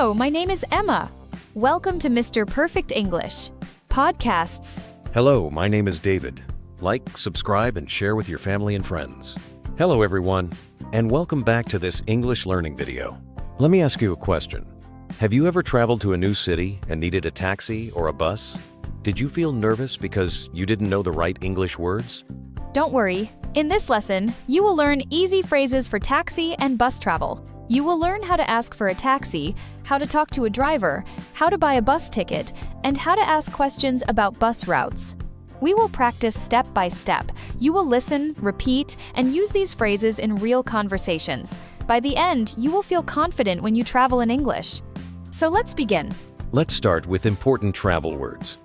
Hello, my name is Emma. Welcome to Mr. Perfect English Podcasts. Hello, my name is David. Like, subscribe, and share with your family and friends. Hello everyone, and welcome back to this English learning video. Let me ask you a question. Have you ever traveled to a new city and needed a taxi or a bus? Did you feel nervous because you didn't know the right English words? Don't worry. In this lesson, you will learn easy phrases for taxi and bus travel. You will learn how to ask for a taxi, how to talk to a driver, how to buy a bus ticket, and how to ask questions about bus routes. We will practice step by step. You will listen, repeat, and use these phrases in real conversations. By the end, you will feel confident when you travel in English. So let's begin. Let's start with important travel words.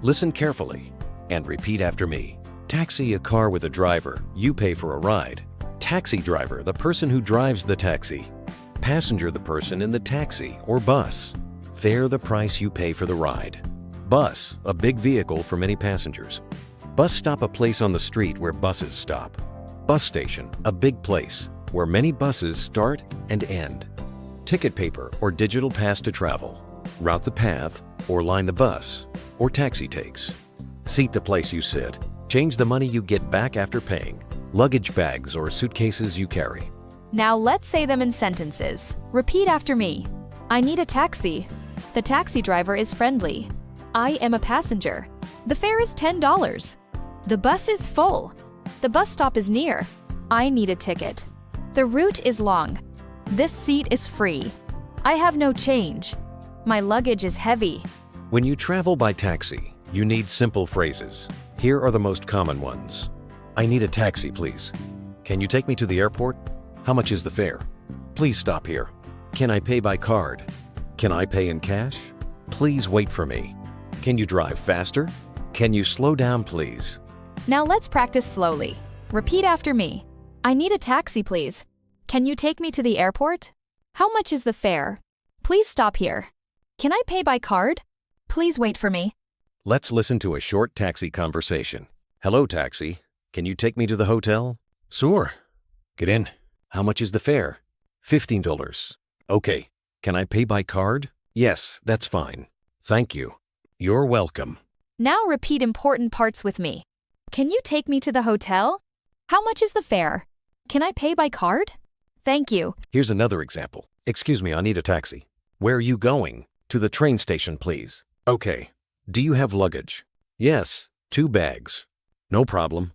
Listen carefully and repeat after me. Taxi, a car with a driver. You pay for a ride. Taxi driver, the person who drives the taxi. Passenger, the person in the taxi or bus. Fare, the price you pay for the ride. Bus, a big vehicle for many passengers. Bus stop, a place on the street where buses stop. Bus station, a big place where many buses start and end. Ticket paper or digital pass to travel. Route, the path or line the bus or taxi takes. Seat, the place you sit. Change, the money you get back after paying. Luggage bags or suitcases you carry. Now let's say them in sentences. Repeat after me. I need a taxi. The taxi driver is friendly. I am a passenger. The fare is $10. The bus is full. The bus stop is near. I need a ticket. The route is long. This seat is free. I have no change. My luggage is heavy. When you travel by taxi, you need simple phrases. Here are the most common ones. I need a taxi, please. Can you take me to the airport? How much is the fare? Please stop here. Can I pay by card? Can I pay in cash? Please wait for me. Can you drive faster? Can you slow down, please? Now let's practice slowly. Repeat after me. I need a taxi, please. Can you take me to the airport? How much is the fare? Please stop here. Can I pay by card? Please wait for me. Let's listen to a short taxi conversation. Hello, taxi. Can you take me to the hotel? Sure. Get in. How much is the fare? $15. Okay. Can I pay by card? Yes, that's fine. Thank you. You're welcome. Now repeat important parts with me. Can you take me to the hotel? How much is the fare? Can I pay by card? Thank you. Here's another example. Excuse me, I need a taxi. Where are you going? To the train station, please. Okay. Do you have luggage? Yes, 2 bags. No problem.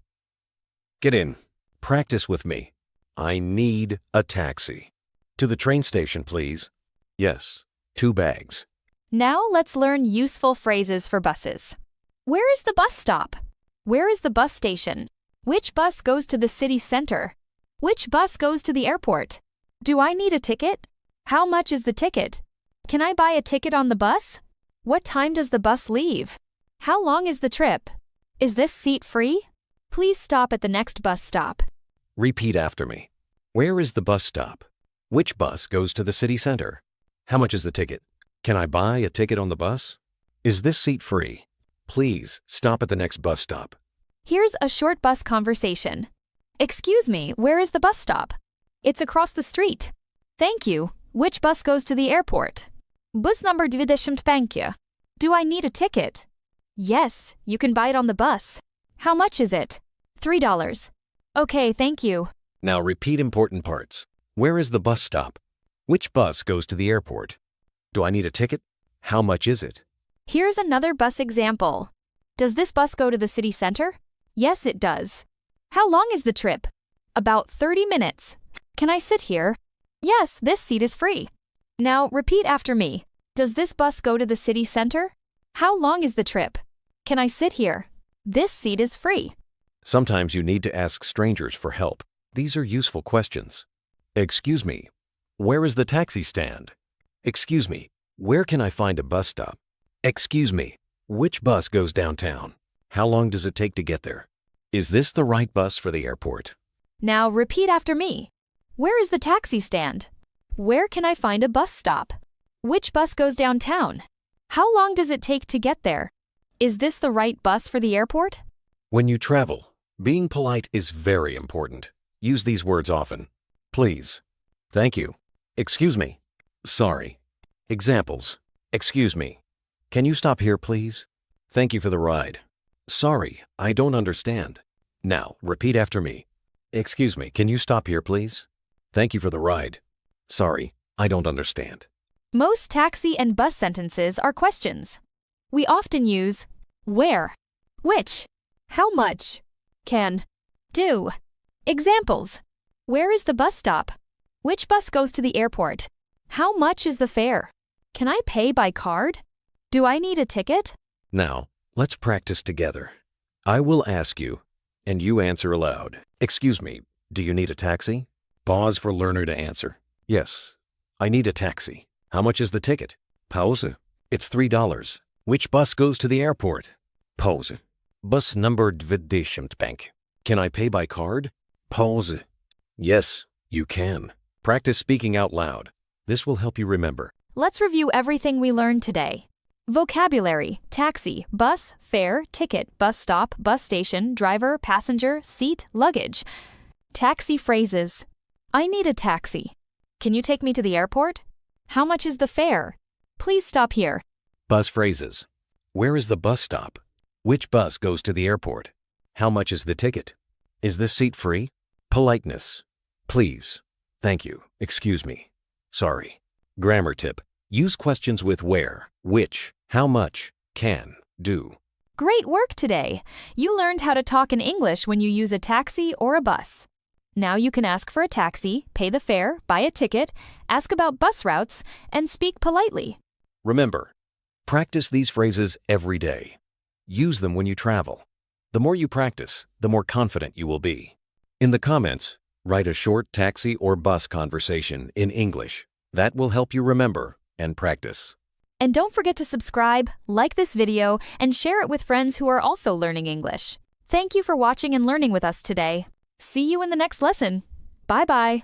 Get in. Practice with me. I need a taxi. To the train station, please. Yes, 2 bags. Now let's learn useful phrases for buses. Where is the bus stop? Where is the bus station? Which bus goes to the city center? Which bus goes to the airport? Do I need a ticket? How much is the ticket? Can I buy a ticket on the bus? What time does the bus leave? How long is the trip? Is this seat free? Please stop at the next bus stop. Repeat after me. Where is the bus stop? Which bus goes to the city center? How much is the ticket? Can I buy a ticket on the bus? Is this seat free? Please stop at the next bus stop. Here's a short bus conversation. Excuse me, where is the bus stop? It's across the street. Thank you. Which bus goes to the airport? Bus number 25. Do I need a ticket? Yes, you can buy it on the bus. How much is it? $3. Okay, thank you. Now repeat important parts. Where is the bus stop? Which bus goes to the airport? Do I need a ticket? How much is it? Here's another bus example. Does this bus go to the city center? Yes, it does. How long is the trip? About 30 minutes. Can I sit here? Yes, this seat is free. Now repeat after me. Does this bus go to the city center? How long is the trip? Can I sit here? This seat is free. Sometimes you need to ask strangers for help. These are useful questions. Excuse me, where is the taxi stand? Excuse me, where can I find a bus stop? Excuse me, which bus goes downtown? How long does it take to get there? Is this the right bus for the airport? Now repeat after me. Where is the taxi stand? Where can I find a bus stop? Which bus goes downtown? How long does it take to get there? Is this the right bus for the airport? When you travel, being polite is very important. Use these words often. Please. Thank you. Excuse me. Sorry. Examples. Excuse me. Can you stop here, please? Thank you for the ride. Sorry, I don't understand. Now, repeat after me. Excuse me, can you stop here, please? Thank you for the ride. Sorry, I don't understand. Most taxi and bus sentences are questions. We often use where, which, how much, can, do. Examples. Where is the bus stop? Which bus goes to the airport? How much is the fare? Can I pay by card? Do I need a ticket? Now, let's practice together. I will ask you, and you answer aloud. Excuse me, do you need a taxi? Pause for learner to answer. Yes, I need a taxi. How much is the ticket? Pause. It's $3. Which bus goes to the airport? Pause. Bus number 25. Can I pay by card? Pause. Yes, you can. Practice speaking out loud. This will help you remember. Let's review everything we learned today. Vocabulary: taxi, bus, fare, ticket, bus stop, bus station, driver, passenger, seat, luggage. Taxi phrases: I need a taxi. Can you take me to the airport? How much is the fare? Please stop here. Bus phrases. Where is the bus stop? Which bus goes to the airport? How much is the ticket? Is this seat free? Politeness. Please. Thank you. Excuse me. Sorry. Grammar tip. Use questions with where, which, how much, can, do. Great work today! You learned how to talk in English when you use a taxi or a bus. Now you can ask for a taxi, pay the fare, buy a ticket, ask about bus routes, and speak politely. Remember, practice these phrases every day. Use them when you travel. The more you practice, the more confident you will be. In the comments, write a short taxi or bus conversation in English. That will help you remember and practice. And don't forget to subscribe, like this video, and share it with friends who are also learning English. Thank you for watching and learning with us today. See you in the next lesson. Bye-bye.